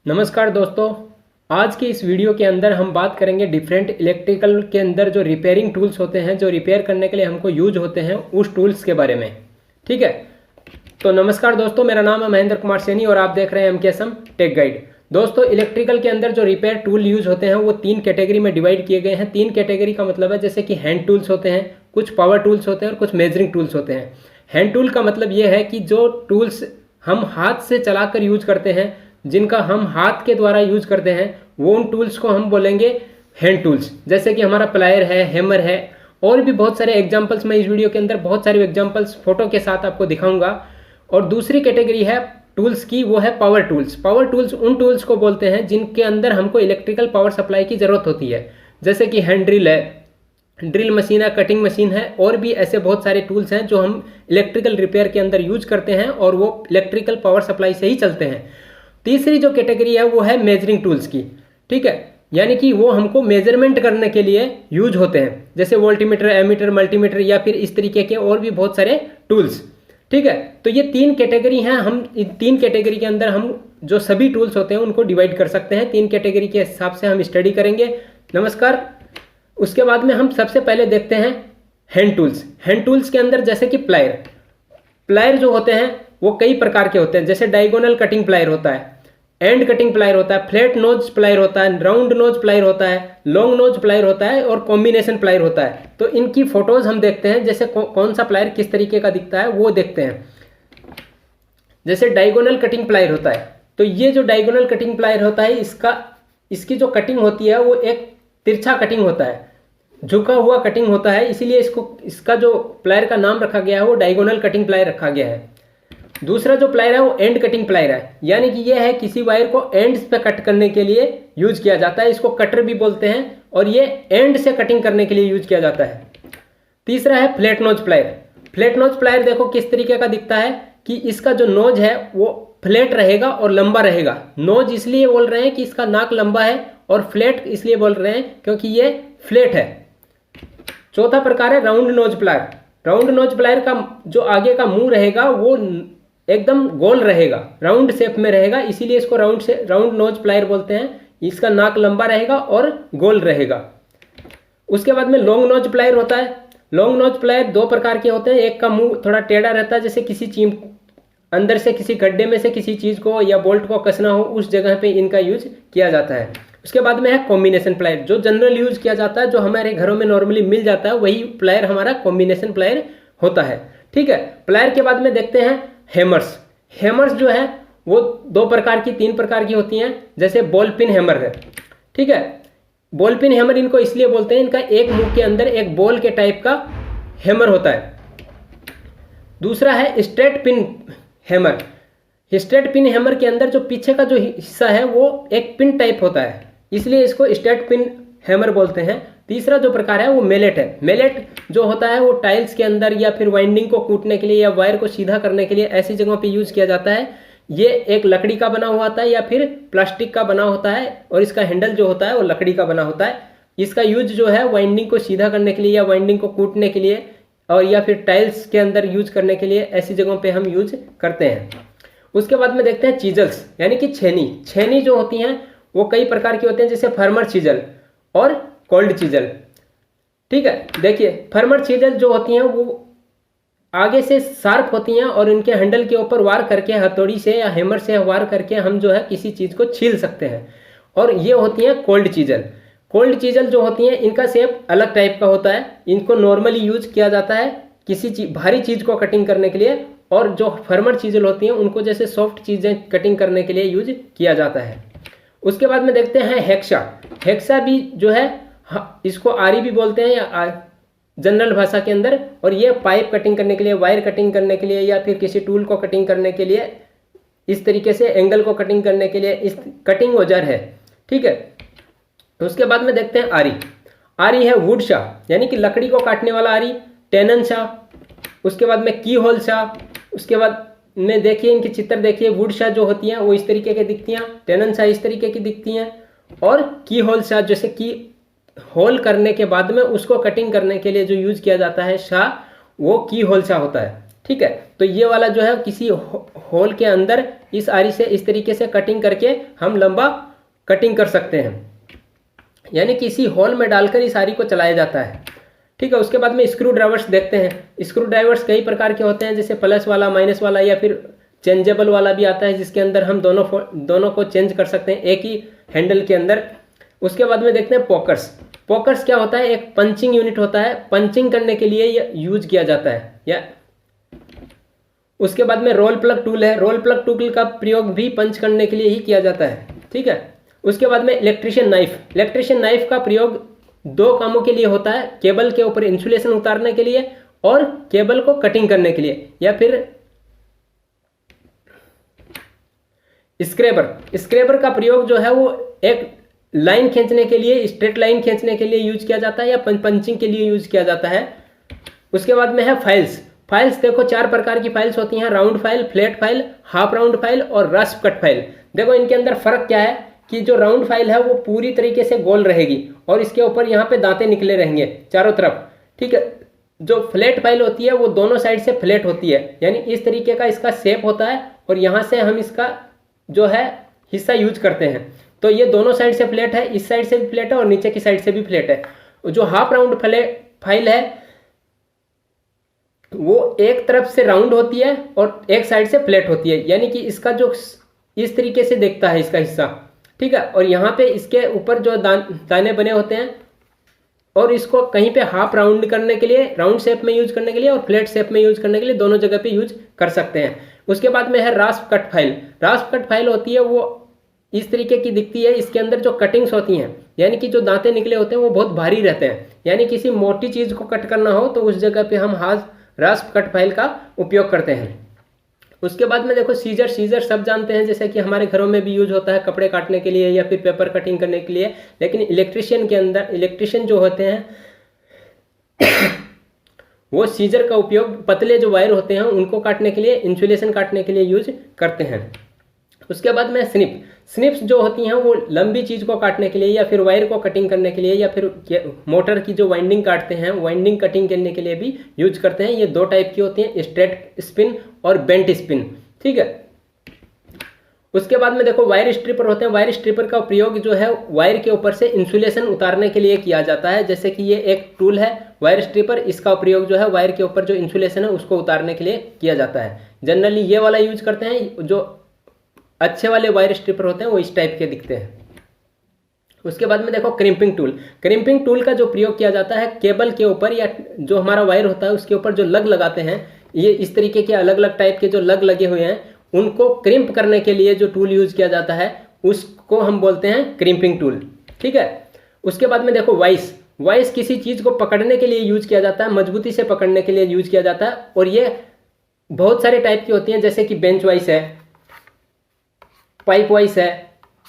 नमस्कार दोस्तों। आज की इस वीडियो के अंदर हम बात करेंगे डिफरेंट इलेक्ट्रिकल के अंदर जो रिपेयरिंग टूल्स होते हैं, जो रिपेयर करने के लिए हमको यूज होते हैं, उस टूल्स के बारे में। ठीक है, तो नमस्कार दोस्तों, मेरा नाम है महेंद्र कुमार सैनी और आप देख रहे हैं MKSM टेक गाइड। दोस्तों, इलेक्ट्रिकल के अंदर जो रिपेयर टूल यूज होते हैं वो 3 कैटेगरी में डिवाइड किए गए हैं। 3 कैटेगरी का मतलब है जैसे कि हैंड टूल्स होते हैं, कुछ पावर टूल्स होते हैं और कुछ मेजरिंग टूल्स होते हैं। हैंड टूल का मतलब ये है कि जो टूल्स हम हाथ से चलाकर यूज करते हैं, जिनका हम हाथ के द्वारा यूज करते हैं, वो उन टूल्स को हम बोलेंगे हैंड टूल्स। जैसे कि हमारा प्लायर है, हैमर है, और भी बहुत सारे एग्जांपल्स मैं इस वीडियो के अंदर बहुत सारे एग्जांपल्स फोटो के साथ आपको दिखाऊंगा। और दूसरी कैटेगरी है टूल्स की, वो है पावर टूल्स। पावर टूल्स उन टूल्स को बोलते हैं जिनके अंदर हमको इलेक्ट्रिकल पावर सप्लाई की जरूरत होती है। जैसे कि हैंड ड्रिल है, ड्रिल मशीन है, कटिंग मशीन है, और भी ऐसे बहुत सारे टूल्स हैं जो हम इलेक्ट्रिकल रिपेयर के अंदर यूज करते हैं और वो इलेक्ट्रिकल पावर सप्लाई से ही चलते हैं। तीसरी जो कैटेगरी है वो है मेजरिंग टूल्स की। ठीक है, यानी कि वो हमको मेजरमेंट करने के लिए यूज होते हैं, जैसे वोल्टीमीटर, एमीटर, मल्टीमीटर या फिर इस तरीके के और भी बहुत सारे टूल्स। ठीक है, तो ये 3 कैटेगरी हैं। हम इन 3 कैटेगरी के अंदर हम जो सभी टूल्स होते हैं उनको डिवाइड कर सकते हैं। 3 कैटेगरी के हिसाब से हम स्टडी करेंगे। नमस्कार। उसके बाद में हम सबसे पहले देखते हैं हैंड टूल्स। हैंड टूल्स के अंदर जैसे कि प्लायर, प्लायर जो होते हैं वो कई प्रकार के होते हैं। जैसे डायगोनल कटिंग प्लायर होता है, एंड कटिंग प्लायर होता है, फ्लैट नोज प्लायर होता है, राउंड नोज प्लायर होता है, लॉन्ग नोज प्लायर होता है और कॉम्बिनेशन प्लायर होता है। तो इनकी फोटोज हम देखते हैं, जैसे कौन सा प्लायर किस तरीके का दिखता है वो देखते हैं। जैसे डायगोनल कटिंग प्लायर होता है, तो ये जो डायगोनल कटिंग प्लायर होता है, इसकी जो कटिंग होती है वो एक तिरछा कटिंग होता है, झुका हुआ कटिंग होता है, इसीलिए इसका जो प्लायर का नाम रखा गया है वो डायगोनल कटिंग प्लायर रखा गया है। दूसरा जो प्लायर है वो एंड कटिंग प्लायर है, यानी कि यह है किसी वायर को एंड्स पे कट करने के लिए यूज किया जाता है। इसको कटर भी बोलते हैं और ये एंड से कटिंग करने के लिए यूज किया जाता है। तीसरा है flat knows plier. Flat knows plier देखो किस तरीके का दिखता है कि इसका जो नोज है वो फ्लैट रहेगा और लंबा रहेगा। नोज इसलिए बोल रहे हैं कि इसका नाक लंबा है और फ्लैट इसलिए बोल रहे हैं क्योंकि ये फ्लैट है। चौथा प्रकार है round knows plier. Round knows plier का जो आगे का मुंह रहेगा वो एकदम गोल रहेगा, राउंड शेप में रहेगा, इसीलिए इसको राउंड नोज प्लायर बोलते हैं। इसका नाक लंबा रहेगा और गोल रहेगा। उसके बाद में लॉन्ग नोज प्लायर होता है। लॉन्ग नोज प्लायर 2 प्रकार के होते हैं। एक का मुंह थोड़ा टेढ़ा रहता है, जैसे किसी चीज अंदर से किसी गड्ढे में से किसी चीज को या बोल्ट को कसना हो, उस जगह पे इनका यूज किया जाता है। उसके बाद में है कॉम्बिनेशन प्लायर, जो जनरल यूज किया जाता है, जो हमारे घरों में नॉर्मली मिल जाता है, वही प्लायर हमारा कॉम्बिनेशन प्लायर होता है। ठीक है, प्लायर के बाद में देखते हैं हैमर्स। हैमर्स जो है वो 2 प्रकार की 3 प्रकार की होती हैं। जैसे बॉल पिन हैमर है। ठीक है, बॉल पिन हैमर इनको इसलिए बोलते हैं, इनका एक मुंह के अंदर एक बॉल के टाइप का हैमर होता है। दूसरा है straight pin hammer. Straight pin hammer के अंदर जो पीछे का जो हिस्सा है वो एक पिन टाइप होता है, इसलिए इसको स्ट्रेट पिन हैमर बोलते हैं। तीसरा जो प्रकार है वो मेलेट है। मेलेट जो होता है वो टाइल्स के अंदर या फिर वाइंडिंग को कूटने के लिए या वायर को सीधा करने के लिए ऐसी जगहों पे यूज किया जाता है। ये एक लकड़ी का बना हुआ होता है या फिर प्लास्टिक का बना होता है और इसका हैंडल जो होता है वो लकड़ी का बना होता है। इसका यूज जो है वाइंडिंग को सीधा करने के लिए या वाइंडिंग को कूटने के लिए और या फिर टाइल्स के अंदर यूज करने के लिए ऐसी जगहों पर हम यूज करते हैं। उसके बाद में देखते हैं चीजल्स, यानी कि छेनी। छेनी जो होती हैं वो कई प्रकार की होते हैं, जैसे फर्मर चीजल और कोल्ड चीजल। ठीक है, देखिए फर्मर चीजल जो होती हैं वो आगे से शार्प होती हैं और इनके हैंडल के ऊपर वार करके, हथौड़ी से या हैमर से वार करके हम जो है किसी चीज को छील सकते हैं। और ये होती हैं कोल्ड चीजल। कोल्ड चीजल जो होती हैं इनका शेप अलग टाइप का होता है। इनको नॉर्मली यूज किया जाता है किसी भारी चीज को कटिंग करने के लिए, और जो फर्मर चीजल होती हैं उनको जैसे सॉफ्ट चीजें कटिंग करने के लिए यूज किया जाता है। उसके बाद में देखते हैं हेक्सा। हेक्सा भी जो है इसको आरी भी बोलते हैं या जनरल भाषा के अंदर, और ये पाइप कटिंग करने के लिए, वायर कटिंग करने के लिए या फिर किसी टूल को कटिंग करने के लिए, इस तरीके से एंगल को कटिंग करने के लिए इस कटिंग औजार है। ठीक है, तो उसके बाद में देखते हैं आरी। आरी है वुड शा, यानी कि लकड़ी को काटने वाला आरी, टेनन शा। उसके बाद में की होल शा। उसके बाद में देखिए इनकी चित्र देखिए, वुड शा जो होती हैं वो इस तरीके की दिखती हैं, टेनन शा इस तरीके की दिखती हैं, और की होल शा जैसे कि होल करने के बाद में उसको कटिंग करने के लिए जो यूज किया जाता है शाह, वो की होल शाह होता है। ठीक है। तो ये वाला जो है किसी होल के अंदर इस आरी से इस तरीके से कटिंग करके हम लंबा कटिंग कर सकते हैं, यानी किसी होल में डालकर इस आरी को चलाया जाता है। ठीक है। उसके बाद में स्क्रू ड्राइवर्स देखते हैं। स्क्रू ड्राइवर्स कई प्रकार के होते हैं, जैसे प्लस वाला, माइनस वाला, या फिर चेंजेबल वाला भी आता है, जिसके अंदर हम दोनों को चेंज कर सकते हैं एक ही हैंडल के अंदर। उसके बाद में देखते हैं पॉकर्स। पॉकर्स क्या होता है? एक पंचिंग यूनिट होता है, पंचिंग करने के लिए ये यूज किया जाता है। या उसके बाद में रोल प्लग टूल है। रोल प्लग टूल का प्रयोग भी पंच करने के लिए ही किया जाता है। ठीक है। उसके बाद में इलेक्ट्रिशियन नाइफ। इलेक्ट्रिशियन नाइफ का प्रयोग दो कामों के लिए होता है, केबल के ऊपर इंसुलेशन उतारने के लिए और केबल को कटिंग करने के लिए। या फिर स्क्रैबर। स्क्रैबर का प्रयोग जो है वो एक लाइन खींचने के लिए, स्ट्रेट लाइन खींचने के लिए यूज किया जाता है, या पंचिंग के लिए यूज किया जाता है। उसके बाद में है फाइल्स। फाइल्स देखो 4 प्रकार की फाइल्स होती हैं, round file, flat file, half round file और रास्प कट फाइल। देखो इनके अंदर फर्क क्या है कि जो राउंड फाइल है वो पूरी तरीके से गोल रहेगी और इसके ऊपर यहाँ पे दांते निकले रहेंगे चारों तरफ। ठीक है। जो फ्लैट फाइल होती है वो दोनों साइड से फ्लैट होती है, यानी इस तरीके का इसका शेप होता है और यहाँ से हम इसका जो है हिस्सा यूज करते हैं। तो ये दोनों साइड से फ्लैट है, इस साइड से भी फ्लैट है और नीचे की साइड से भी फ्लैट है। जो हाफ राउंड फाइल है वो एक तरफ से राउंड होती है और एक साइड से फ्लैट होती है, यानी कि इसका जो इस तरीके से दिखता है इसका हिस्सा। ठीक है। और यहाँ पे इसके ऊपर जो दाने बने होते हैं और इसको कहीं पे हाफ राउंड करने के लिए, राउंड शेप में यूज करने के लिए और फ्लैट शेप में यूज करने के लिए, दोनों जगह पे यूज कर सकते हैं। उसके बाद में है रास्प कट फाइल। रास्प कट फाइल होती है वो इस तरीके की दिखती है। इसके अंदर जो कटिंग्स होती हैं, यानी कि जो दांते निकले होते हैं वो बहुत भारी रहते हैं, यानी किसी मोटी चीज को कट करना हो तो उस जगह पे हम रास्प कट फाइल का उपयोग करते हैं। उसके बाद में देखो सीजर। सीजर सब जानते हैं, जैसे कि हमारे घरों में भी यूज होता है कपड़े काटने के लिए या फिर पेपर कटिंग करने के लिए। लेकिन इलेक्ट्रिशियन जो होते हैं वो सीजर का उपयोग पतले जो वायर होते हैं उनको काटने के लिए, इंसुलेशन काटने के लिए यूज करते हैं। उसके बाद में स्निप्स जो होती हैं वो लंबी चीज को काटने के लिए या फिर वायर को कटिंग करने के लिए या फिर मोटर की जो वाइंडिंग काटते हैं, वाइंडिंग कटिंग करने के लिए भी यूज करते हैं। ये 2 टाइप की होती हैं, स्ट्रेट स्पिन और बेंट स्पिन। ठीक है। उसके बाद में देखो वायर स्ट्रिपर होते हैं। वायर स्ट्रिपर का प्रयोग जो है वायर के ऊपर से इंसुलेशन उतारने के लिए किया जाता है। जैसे कि ये एक टूल है वायर स्ट्रिपर, इसका प्रयोग जो है वायर के ऊपर जो इंसुलेशन है उसको उतारने के लिए किया जाता है। जनरली ये वाला यूज करते हैं। जो अच्छे वाले वायर स्ट्रिपर होते हैं वो इस टाइप के दिखते हैं। उसके बाद में देखो क्रिम्पिंग टूल। क्रिम्पिंग टूल का जो प्रयोग किया जाता है केबल के ऊपर या जो हमारा वायर होता है उसके ऊपर जो लग लगाते हैं, ये इस तरीके के अलग अलग टाइप के जो लग लगे हुए हैं उनको क्रिम्प करने के लिए जो टूल यूज किया जाता है उसको हम बोलते हैं क्रिम्पिंग टूल। ठीक है। उसके बाद में देखो वाइस किसी चीज को पकड़ने के लिए यूज किया जाता है, मजबूती से पकड़ने के लिए यूज किया जाता है। और ये बहुत सारे टाइप की होती हैं, जैसे कि बेंच वाइस है, पाइप वाइस है,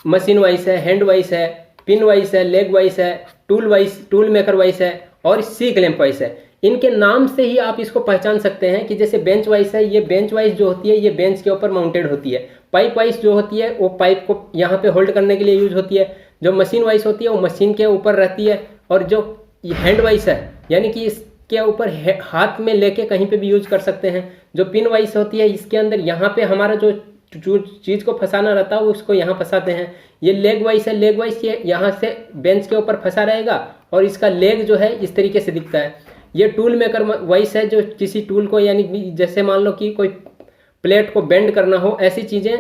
मशीन वाइस है, हैंड वाइस है, पिन वाइस है, लेग वाइस है, टूल मेकर वाइस है और सी क्लैंप वाइस है। इनके नाम से ही आप इसको पहचान सकते हैं कि जैसे बेंच वाइस है, ये बेंच वाइस जो होती है ये बेंच के ऊपर माउंटेड होती है। पाइप वाइस जो होती है वो पाइप को यहाँ पे होल्ड करने के लिए यूज होती है। जो मशीन वाइस होती है वो मशीन के ऊपर रहती है। और जो हैंड वाइस है यानी कि इसके ऊपर हाथ में लेके कहीं पे भी यूज कर सकते हैं। जो पिन वाइस होती है इसके अंदर यहाँ पे हमारा जो चीज को फंसाना रहता है वो उसको यहाँ फंसाते हैं। ये लेग वाइस है। लेग वाइस ये यहाँ से बेंच के ऊपर फंसा रहेगा और इसका लेग जो है इस तरीके से दिखता है। ये टूल मेकर वाइस है, जो किसी टूल को यानी जैसे मान लो कि कोई प्लेट को बेंड करना हो, ऐसी चीजें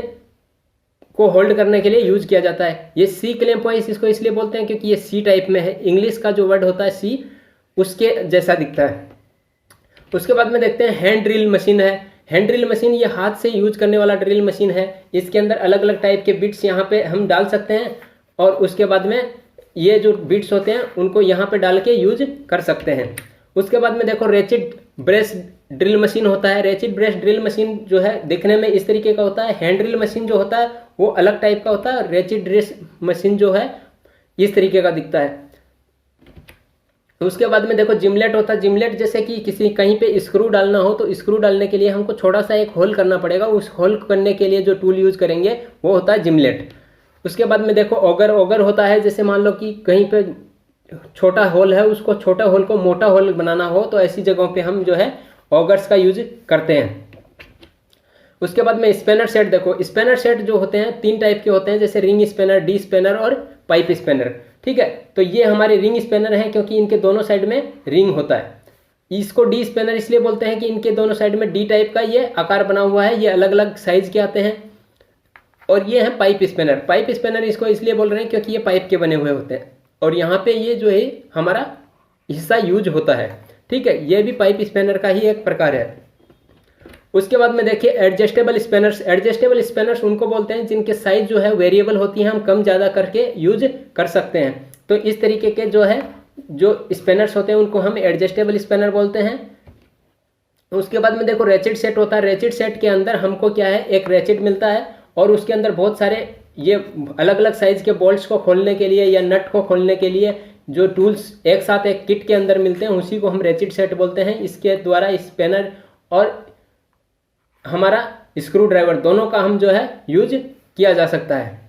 को होल्ड करने के लिए यूज किया जाता है। ये सी क्लैंप वाइस इसको इसलिए बोलते हैं क्योंकि ये सी टाइप में है। इंग्लिश का जो वर्ड होता है सी उसके जैसा दिखता है। उसके बाद में देखते हैं हैंड ड्रिल मशीन है। हैंड ड्रिल मशीन ये हाथ से यूज करने वाला ड्रिल मशीन है। इसके अंदर अलग अलग टाइप के बिट्स यहाँ पे हम डाल सकते हैं और उसके बाद में ये जो बिट्स होते हैं उनको यहाँ पे डाल के यूज कर सकते हैं। उसके बाद में देखो रेचिड ब्रेस ड्रिल मशीन होता है। रेचिड ब्रेस ड्रिल मशीन जो है दिखने में इस तरीके का होता है। हैंड ड्रिल मशीन जो होता है वो अलग टाइप का होता है। रेचिड ब्रेस मशीन जो है इस तरीके का दिखता है। उसके बाद में देखो जिमलेट होता है। जिमलेट जैसे कि किसी कहीं पे स्क्रू डालना हो तो स्क्रू डालने के लिए हमको छोटा सा एक होल करना पड़ेगा। उस होल करने के लिए जो टूल यूज करेंगे वो होता है जिमलेट। उसके बाद में देखो ऑगर होता है। जैसे मान लो कि कहीं पे छोटा होल है, उसको छोटा होल को मोटा होल बनाना हो तो ऐसी जगहों पे हम जो है ऑगर्स का यूज करते हैं। उसके बाद में स्पेनर सेट देखो, स्पेनर सेट जो होते हैं 3 टाइप के होते हैं, जैसे रिंग स्पेनर, डी स्पेनर और पाइप स्पेनर। ठीक है, तो ये हमारे रिंग स्पेनर हैं क्योंकि इनके दोनों साइड में रिंग होता है। इसको डी स्पेनर इसलिए बोलते हैं कि इनके दोनों साइड में डी टाइप का ये आकार बना हुआ है, ये अलग अलग साइज के आते हैं। और ये है पाइप स्पेनर। पाइप स्पेनर इसको इसलिए बोल रहे हैं क्योंकि ये पाइप के बने हुए होते हैं और यहाँ पे ये जो है हमारा हिस्सा यूज होता है। ठीक है, ये भी पाइप स्पेनर का ही एक प्रकार है। उसके बाद में देखिए एडजस्टेबल स्पेनर्स। एडजस्टेबल स्पेनर्स उनको बोलते हैं जिनके साइज जो है वेरिएबल होती है, हम कम ज़्यादा करके यूज कर सकते हैं। तो इस तरीके के जो है जो स्पेनर्स होते हैं उनको हम एडजस्टेबल स्पेनर बोलते हैं। उसके बाद में देखो रेचिड सेट होता है। रेचिड सेट के अंदर हमको क्या है, एक रेचिड मिलता है और उसके अंदर बहुत सारे ये अलग अलग साइज के बोल्ट्स को खोलने के लिए या नट को खोलने के लिए जो टूल्स एक साथ एक किट के अंदर मिलते हैं उसी को हम रेचिड सेट बोलते हैं। इसके द्वारा स्पेनर और हमारा स्क्रू ड्राइवर दोनों का हम जो है यूज किया जा सकता है।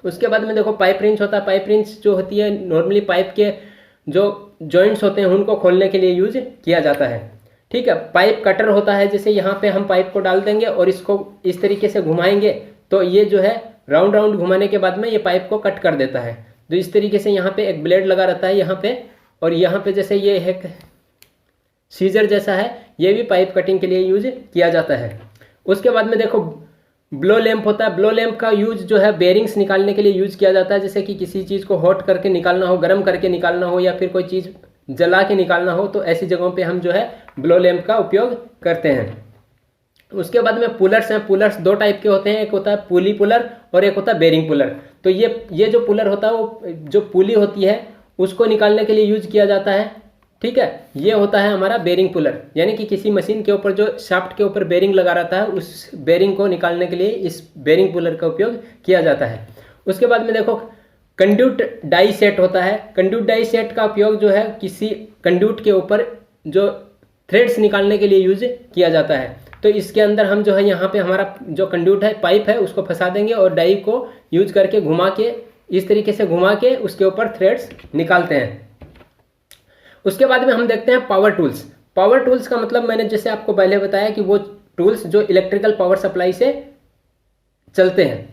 उसके बाद में देखो पाइप रिंच होता है। पाइप रिंच जो होती है नॉर्मली पाइप के जो जॉइंट्स होते हैं उनको खोलने के लिए यूज किया जाता है। ठीक है, पाइप कटर होता है, जैसे यहाँ पे हम पाइप को डाल देंगे और इसको इस तरीके से घुमाएंगे तो ये जो है राउंड राउंड घुमाने के बाद में ये पाइप को कट कर देता है। तो इस तरीके से यहाँ पे एक ब्लेड लगा रहता है यहाँ पे, और यहाँ पे जैसे ये एक सीजर जैसा है, ये भी पाइप कटिंग के लिए यूज किया जाता है। उसके बाद में देखो ब्लो लैंप होता है। ब्लो लैंप का यूज जो है बेरिंग्स निकालने के लिए यूज किया जाता है, जैसे कि किसी चीज़ को हॉट करके निकालना हो, गर्म करके निकालना हो या फिर कोई चीज़ जला के निकालना हो, तो ऐसी जगहों पे हम जो है ब्लो लैंप का उपयोग करते हैं। उसके बाद में पुलर्स हैं। पुलर्स 2 टाइप के होते हैं, एक होता है पुली पुलर और एक होता है बेरिंग पुलर। तो ये जो पुलर होता है वो जो पुली होती है उसको निकालने के लिए यूज किया जाता है। ठीक है, ये होता है हमारा बेरिंग पुलर, यानी कि किसी मशीन के ऊपर जो शाफ्ट के ऊपर बेरिंग लगा रहता है उस बेरिंग को निकालने के लिए इस बेरिंग पुलर का उपयोग किया जाता है। उसके बाद में देखो कंड्यूट डाई सेट होता है। कंड्यूट डाई सेट का उपयोग जो है किसी कंड्यूट के ऊपर जो थ्रेड्स निकालने के लिए यूज किया जाता है। तो इसके अंदर हम जो है यहाँ पे हमारा जो कंड्यूट है, पाइप है, उसको फंसा देंगे और डाई को यूज करके घुमा के इस तरीके से घुमा के उसके ऊपर थ्रेड्स निकालते हैं। उसके बाद में हम देखते हैं पावर टूल्स। पावर टूल्स का मतलब मैंने जैसे आपको पहले बताया कि वो टूल्स जो इलेक्ट्रिकल पावर सप्लाई से चलते हैं,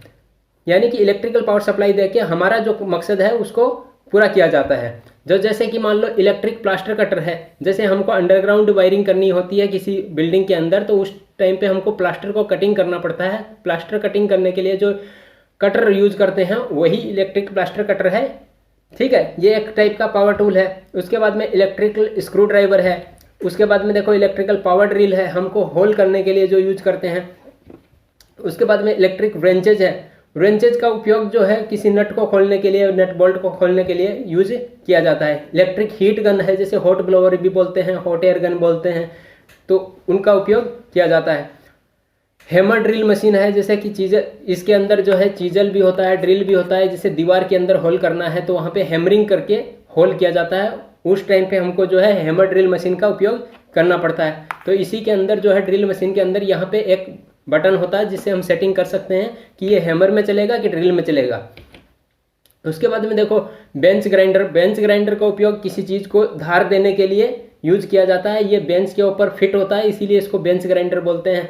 यानी कि इलेक्ट्रिकल पावर सप्लाई देके हमारा जो मकसद है उसको पूरा किया जाता है। जो जैसे कि मान लो इलेक्ट्रिक प्लास्टर कटर है, जैसे हमको अंडरग्राउंड वायरिंग करनी होती है किसी बिल्डिंग के अंदर, तो उस टाइम पे हमको प्लास्टर को कटिंग करना पड़ता है। प्लास्टर कटिंग करने के लिए जो कटर यूज करते हैं वही इलेक्ट्रिक प्लास्टर कटर है। ठीक है, ये एक टाइप का पावर टूल है। उसके बाद में इलेक्ट्रिकल स्क्रू ड्राइवर है। उसके बाद में देखो इलेक्ट्रिकल पावर ड्रिल है, हमको होल करने के लिए जो यूज करते हैं। उसके बाद में इलेक्ट्रिक व्रेंचेज है। व्रेंचेज का उपयोग जो है किसी नट को खोलने के लिए, नट बोल्ट को खोलने के लिए यूज किया जाता है। इलेक्ट्रिक हीट गन है, जैसे हॉट ब्लोअर भी बोलते हैं, हॉट एयर गन बोलते हैं, तो उनका उपयोग किया जाता है। हैमर ड्रिल मशीन है, जैसे कि चीज़ें इसके अंदर जो है चीजल भी होता है, ड्रिल भी होता है। जैसे दीवार के अंदर होल करना है तो वहाँ पे हैमरिंग करके होल किया जाता है, उस टाइम पे हमको जो है हैमर ड्रिल मशीन का उपयोग करना पड़ता है। तो इसी के अंदर जो है ड्रिल मशीन के अंदर यहाँ पे एक बटन होता है जिससे हम सेटिंग कर सकते हैं कि ये हैमर में चलेगा कि ड्रिल में चलेगा। उसके बाद में देखो बेंच ग्राइंडर। बेंच ग्राइंडर का उपयोग किसी चीज़ को धार देने के लिए यूज किया जाता है। ये बेंच के ऊपर फिट होता है, इसीलिए इसको बेंच ग्राइंडर बोलते हैं।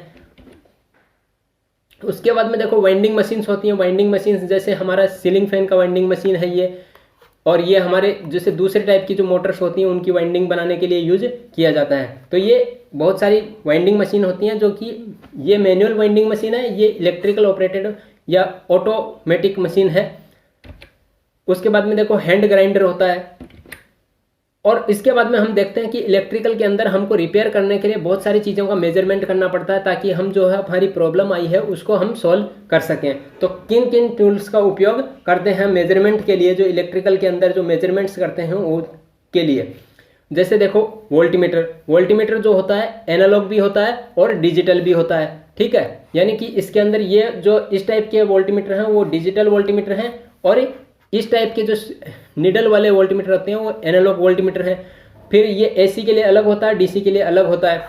उसके बाद में देखो वाइंडिंग मशीन्स होती हैं। वाइंडिंग मशीन्स जैसे हमारा सीलिंग फैन का वाइंडिंग मशीन है ये, और ये हमारे जैसे दूसरे टाइप की जो मोटर्स होती हैं उनकी वाइंडिंग बनाने के लिए यूज किया जाता है। तो ये बहुत सारी वाइंडिंग मशीन होती हैं, जो कि ये मैनुअल वाइंडिंग मशीन है, ये इलेक्ट्रिकल ऑपरेटेड या ऑटोमेटिक मशीन है। उसके बाद में देखो हैंड ग्राइंडर होता है। और इसके बाद में हम देखते हैं कि इलेक्ट्रिकल के अंदर हमको रिपेयर करने के लिए बहुत सारी चीज़ों का मेजरमेंट करना पड़ता है, ताकि हम जो है हमारी प्रॉब्लम आई है उसको हम सॉल्व कर सकें। तो किन किन टूल्स का उपयोग करते हैं मेजरमेंट के लिए, जो इलेक्ट्रिकल के अंदर जो मेजरमेंट्स करते हैं वो के लिए, जैसे देखो वोल्टीमीटर। वोल्टीमीटर जो होता है एनालॉग भी होता है और डिजिटल भी होता है। ठीक है, यानी कि इसके अंदर ये जो इस टाइप के वोल्टीमीटर हैं वो डिजिटल वोल्टीमीटर हैं, और इस टाइप के जो निडल वाले वोल्टीमीटर होते हैं वो एनालॉग वोल्टीमीटर हैं। फिर ये एसी के लिए अलग होता है, डीसी के लिए अलग होता है।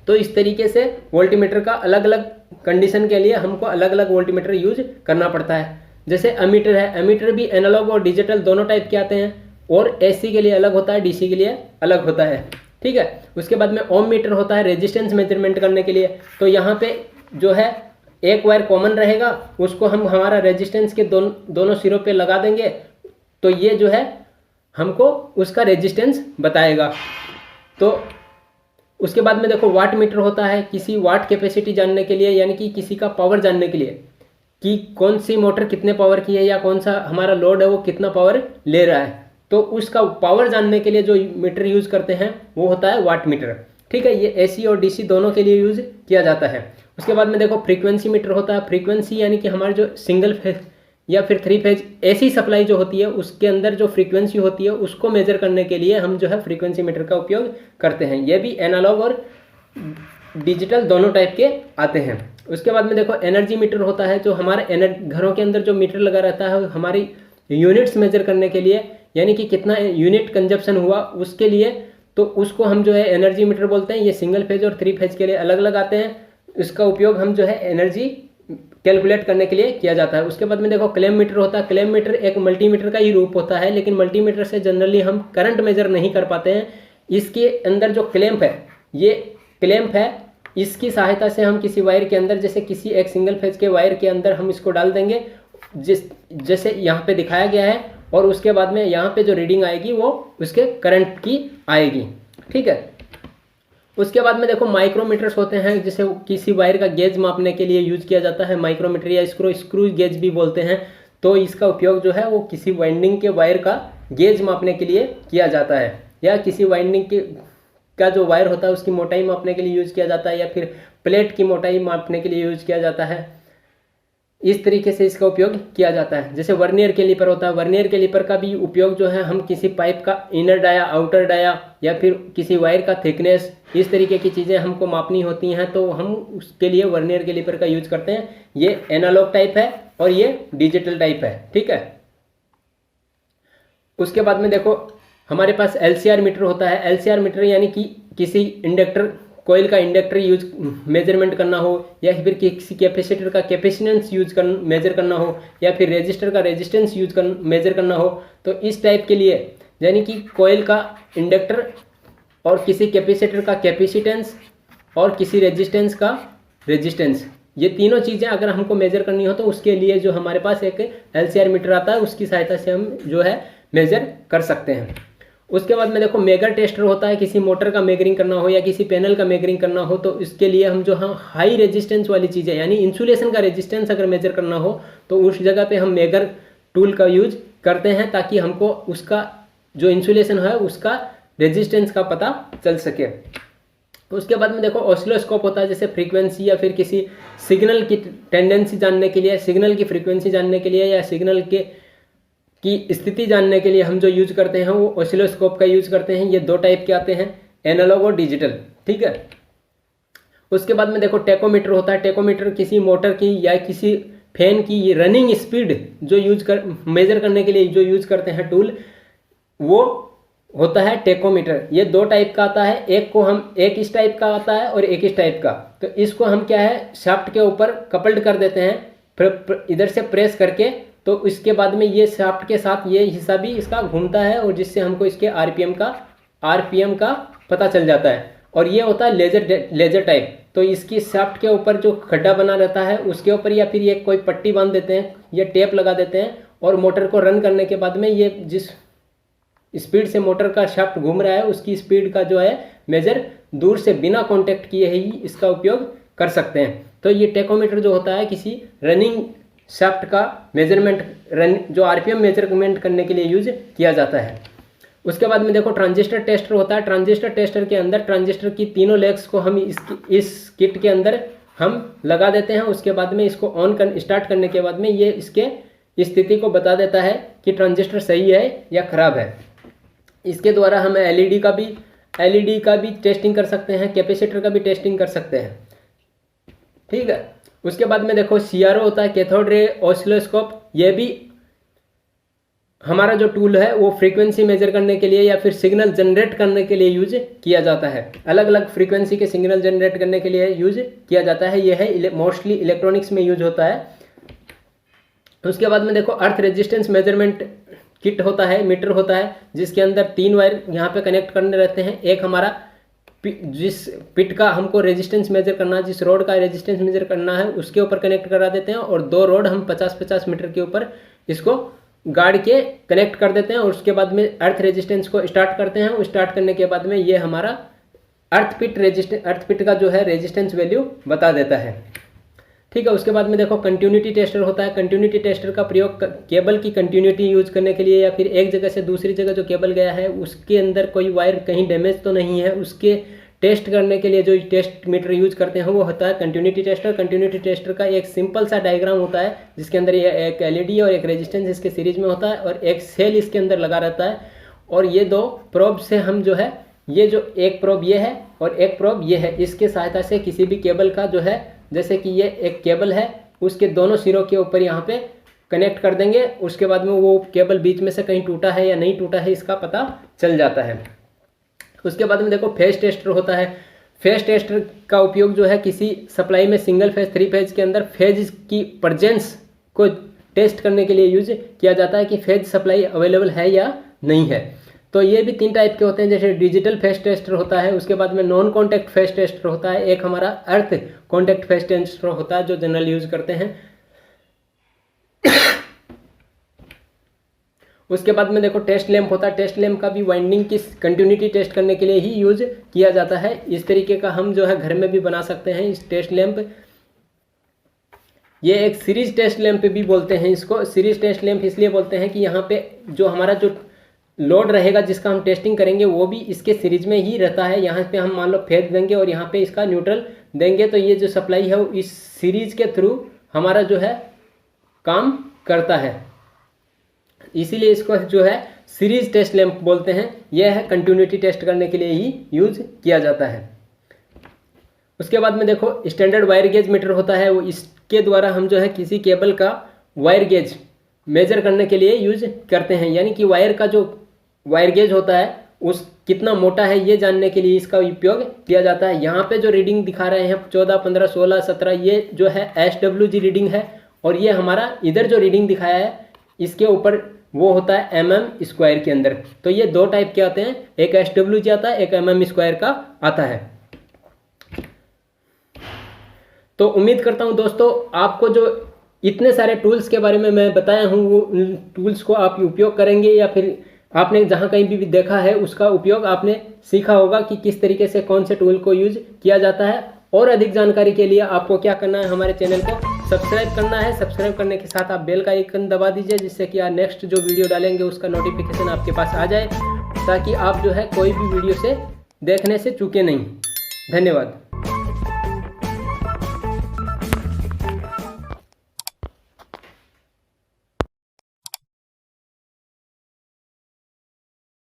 तो इस तरीके से वोल्टीमीटर का अलग अलग कंडीशन के लिए हमको अलग अलग वोल्टीमीटर यूज करना पड़ता है। जैसे एमीटर है, एमीटर भी एनालॉग और डिजिटल दोनों टाइप के आते हैं, और एसी के लिए अलग होता है, डीसी के लिए अलग होता है। ठीक है। उसके बाद में ओम मीटर होता है रेजिस्टेंस मेजरमेंट करने के लिए। तो यहाँ पे जो है एक वायर कॉमन रहेगा, उसको हम हमारा रेजिस्टेंस के दोनों सिरों पे लगा देंगे, तो ये जो है हमको उसका रेजिस्टेंस बताएगा। तो उसके बाद में देखो वाट मीटर होता है किसी वाट कैपेसिटी जानने के लिए, यानी कि किसी का पावर जानने के लिए कि कौन सी मोटर कितने पावर की है या कौन सा हमारा लोड है वो कितना पावर ले रहा है। तो उसका पावर जानने के लिए जो मीटर यूज करते हैं वो होता है वाट मीटर। ठीक है, ये एसी और डीसी दोनों के लिए यूज किया जाता है। उसके बाद में देखो फ्रीक्वेंसी मीटर होता है। फ्रीक्वेंसी यानी कि हमारे जो सिंगल फेज या फिर 3 फेज एसी सप्लाई जो होती है उसके अंदर जो फ्रीक्वेंसी होती है उसको मेजर करने के लिए हम जो है फ्रीक्वेंसी मीटर का उपयोग करते हैं। ये भी एनालॉग और डिजिटल दोनों टाइप के आते हैं। उसके बाद में देखो एनर्जी मीटर होता है, जो हमारे घरों के अंदर जो मीटर लगा रहता है हमारी यूनिट्स मेजर करने के लिए, यानी कि कितना यूनिट कंजप्शन हुआ उसके लिए, तो उसको हम जो है एनर्जी मीटर बोलते हैं। ये सिंगल फेज और 3 फेज के लिए अलग अलग आते हैं। इसका उपयोग हम जो है एनर्जी कैलकुलेट करने के लिए किया जाता है। उसके बाद में देखो क्लैम्प मीटर होता है। क्लैम्प मीटर एक मल्टीमीटर का ही रूप होता है, लेकिन मल्टीमीटर से जनरली हम करंट मेजर नहीं कर पाते हैं। इसके अंदर जो क्लैम्प है, ये क्लैम्प है, इसकी सहायता से हम किसी वायर के अंदर, जैसे किसी एक सिंगल फेज के वायर के अंदर हम इसको डाल देंगे जैसे यहाँ पे दिखाया गया है, और उसके बाद में यहाँ पे जो रीडिंग आएगी वो उसके करंट की आएगी। ठीक है। उसके बाद में देखो माइक्रोमीटर्स होते हैं, जिसे किसी वायर का गेज मापने के लिए यूज किया जाता है। माइक्रोमीटर या स्क्रू गेज भी बोलते हैं। तो इसका उपयोग जो है वो किसी वाइंडिंग के वायर का गेज मापने के लिए किया जाता है, या किसी वाइंडिंग के का जो वायर होता है उसकी मोटाई मापने के लिए यूज किया जाता है, या फिर प्लेट की मोटाई मापने के लिए यूज किया जाता है। इस तरीके से इसका उपयोग किया जाता है। जैसे वर्नियर कैलिपर होता है, वर्नियर कैलिपर का भी उपयोग जो है हम किसी पाइप का इनर डाया, आउटर डाया, या फिर किसी वायर का थिकनेस, इस तरीके की चीज़ें हमको मापनी होती हैं, तो हम उसके लिए वर्नियर कैलिपर का यूज करते हैं। ये एनालॉग टाइप है और ये डिजिटल टाइप है। ठीक है। उसके बाद में देखो हमारे पास LCR मीटर होता है। LCR मीटर यानी कि किसी इंडक्टर कोयल का इंडक्टर यूज मेजरमेंट करना हो, या फिर किसी कैपेसिटर का कैपेसिटेंस मेजर करना हो, या फिर रेजिस्टर का रेजिस्टेंस मेजर करना हो, तो इस टाइप के लिए, यानी कि कोयल का इंडक्टर और किसी कैपेसिटर का कैपेसिटेंस और किसी रेजिस्टेंस का रेजिस्टेंस, ये तीनों चीज़ें अगर हमको मेजर करनी हो तो उसके लिए जो हमारे पास एक LCR मीटर आता है, उसकी सहायता से हम जो है मेजर कर सकते हैं। उसके बाद में देखो मेगर टेस्टर होता है। किसी मोटर का मेजरिंग करना हो या किसी पैनल का मेजरिंग करना हो, तो इसके लिए हम जो हम हाई रेजिस्टेंस वाली चीज़ें, यानी इंसुलेशन का रेजिस्टेंस अगर मेजर करना हो तो उस जगह पे हम मेगर टूल का यूज करते हैं, ताकि हमको उसका जो इंसुलेशन है उसका रेजिस्टेंस का पता चल सके। उसके बाद में देखो ऑसिलोस्कोप होता है। जैसे फ्रीक्वेंसी या फिर किसी सिग्नल की टेंडेंसी जानने के लिए, सिग्नल की फ्रीक्वेंसी जानने के लिए, या सिग्नल की स्थिति जानने के लिए हम जो यूज करते हैं वो ऑसिलोस्कोप का यूज करते हैं। ये 2 टाइप के आते हैं, एनालॉग और डिजिटल। ठीक है। उसके बाद में देखो टेकोमीटर होता है। टेकोमीटर किसी मोटर की या किसी फैन की रनिंग स्पीड जो मेजर करने के लिए जो यूज करते हैं टूल, वो होता है टेकोमीटर। ये 2 टाइप का आता है। एक इस टाइप का आता है और एक इस टाइप का। तो इसको हम क्या है शाफ्ट के ऊपर कपल्ड कर देते हैं, फिर इधर से प्रेस करके, तो इसके बाद में ये शाफ्ट के साथ ये हिस्सा भी इसका घूमता है, और जिससे हमको इसके आरपीएम का पता चल जाता है। और ये होता है लेजर टाइप। तो इसकी शाफ्ट के ऊपर जो खड्डा बना रहता है उसके ऊपर या फिर ये कोई पट्टी बांध देते हैं या टेप लगा देते हैं, और मोटर को रन करने के बाद में ये जिस स्पीड से मोटर का शाफ्ट घूम रहा है उसकी स्पीड का जो है मेजर दूर से बिना कांटेक्ट किए ही इसका उपयोग कर सकते हैं। तो ये टेकोमीटर जो होता है किसी रनिंग शाफ्ट का मेजरमेंट जो आरपीएम मेजरमेंट करने के लिए यूज किया जाता है। उसके बाद में देखो ट्रांजिस्टर टेस्टर होता है। ट्रांजिस्टर टेस्टर के अंदर ट्रांजिस्टर की तीनों लेग्स को हम इस किट के अंदर हम लगा देते हैं। उसके बाद में इसको स्टार्ट करने के बाद में ये इसके स्थिति को बता देता है कि ट्रांजिस्टर सही है या खराब है। इसके द्वारा हम एलईडी का भी टेस्टिंग कर सकते हैं, कैपेसिटर का भी टेस्टिंग कर सकते हैं। ठीक है। उसके बाद में देखो CRO होता है, कैथोड रे ऑसिलोस्कोप। ये भी हमारा जो टूल है वो फ्रीक्वेंसी मेजर करने के लिए या फिर सिग्नल जनरेट करने के लिए यूज किया जाता है। अलग अलग फ्रीक्वेंसी के सिग्नल जनरेट करने के लिए यूज किया जाता है। यह है मोस्टली इलेक्ट्रॉनिक्स में यूज होता है। उसके बाद में देखो अर्थ रेजिस्टेंस मेजरमेंट किट होता है, मीटर होता है, जिसके अंदर 3 वायर यहाँ पे कनेक्ट करने रहते हैं। एक हमारा जिस पिट का हमको रेजिस्टेंस मेजर करना है, जिस रोड का रेजिस्टेंस मेजर करना है, उसके ऊपर कनेक्ट करा देते हैं और 2 रोड हम 50-50 मीटर के ऊपर इसको गाड़ के कनेक्ट कर देते हैं और उसके बाद में अर्थ रेजिस्टेंस को स्टार्ट करते हैं। स्टार्ट करने के बाद में ये हमारा अर्थ पिट का जो है रेजिस्टेंस वैल्यू बता देता है। ठीक है, उसके बाद में देखो कंटिन्यूटी टेस्टर होता है। कंटिन्यूटी टेस्टर का प्रयोग केबल की कंटिन्यूटी यूज करने के लिए, या फिर एक जगह से दूसरी जगह जो केबल गया है उसके अंदर कोई वायर कहीं डैमेज तो नहीं है, उसके टेस्ट करने के लिए जो टेस्ट मीटर यूज करते हैं वो होता है कंटिन्यूटी टेस्टर। कंटिन्यूटी टेस्टर का एक सिंपल सा डायग्राम होता है जिसके अंदर ये एक एलईडी और एक रेजिस्टेंस इसके सीरीज में होता है और एक सेल इसके अंदर लगा रहता है और ये 2 प्रोब से हम जो है, ये जो एक प्रोब ये है और एक प्रोब ये है, इसके सहायता से किसी भी केबल का जो है, जैसे कि ये एक केबल है उसके दोनों सिरों के ऊपर यहाँ पे कनेक्ट कर देंगे। उसके बाद में वो केबल बीच में से कहीं टूटा है या नहीं टूटा है इसका पता चल जाता है। उसके बाद में देखो फेज टेस्टर होता है। फेज टेस्टर का उपयोग जो है किसी सप्लाई में सिंगल फेज 3 फेज के अंदर फेज की प्रेजेंस को टेस्ट करने के लिए यूज किया जाता है कि फेज सप्लाई अवेलेबल है या नहीं है। तो ये भी 3 टाइप के होते हैं, जैसे डिजिटल फेज टेस्टर होता है, उसके बाद में नॉन कॉन्टैक्ट फेज टेस्टर होता है, एक हमारा अर्थ कॉन्टैक्ट फेज टेस्टर होता है जो जनरल यूज करते हैं। उसके बाद में देखो टेस्ट लैंप होता है। टेस्ट लैंप का भी वाइंडिंग की कंटिन्यूटी टेस्ट करने के लिए ही यूज किया जाता है। इस तरीके का हम जो है घर में भी बना सकते हैं इस टेस्ट लैंप। ये एक सीरीज टेस्ट लैंप भी बोलते हैं इसको। सीरीज टेस्ट लैंप इसलिए बोलते हैं कि यहाँ पे जो हमारा जो लोड रहेगा जिसका हम टेस्टिंग करेंगे वो भी इसके सीरीज में ही रहता है। यहाँ पे हम मान लो फेज देंगे और यहाँ पे इसका न्यूट्रल देंगे, तो ये जो सप्लाई है वो इस सीरीज के थ्रू हमारा जो है काम करता है, इसीलिए इसको जो है सीरीज टेस्ट लैंप बोलते हैं। यह है कंटिन्यूटी टेस्ट करने के लिए ही यूज किया जाता है। उसके बाद में देखो स्टैंडर्ड वायर गेज मीटर होता है। वो इसके द्वारा हम जो है किसी केबल का वायर गेज मेजर करने के लिए यूज करते हैं, यानी कि वायर का जो वायर गेज होता है उस कितना मोटा है ये जानने के लिए इसका उपयोग किया जाता है। यहाँ पे जो रीडिंग दिखा रहे हैं 14, 15, 16, 17 ये जो है SWG रीडिंग है और ये हमारा इधर जो रीडिंग दिखाया है इसके ऊपर वो होता है mm² के अंदर। तो ये 2 टाइप के आते हैं, एक SWG आता है, एक mm² का आता है। तो उम्मीद करता हूँ दोस्तों आपको जो इतने सारे टूल्स के बारे में मैं बताया हूँ वो टूल्स को आप उपयोग करेंगे, या फिर आपने जहाँ कहीं भी देखा है उसका उपयोग आपने सीखा होगा कि किस तरीके से कौन से टूल को यूज किया जाता है। और अधिक जानकारी के लिए आपको क्या करना है, हमारे चैनल को सब्सक्राइब करना है। सब्सक्राइब करने के साथ आप बेल का आइकन दबा दीजिए जिससे कि आप नेक्स्ट जो वीडियो डालेंगे उसका नोटिफिकेशन आपके पास आ जाए, ताकि आप जो है कोई भी वीडियो से देखने से चूके नहीं। धन्यवाद।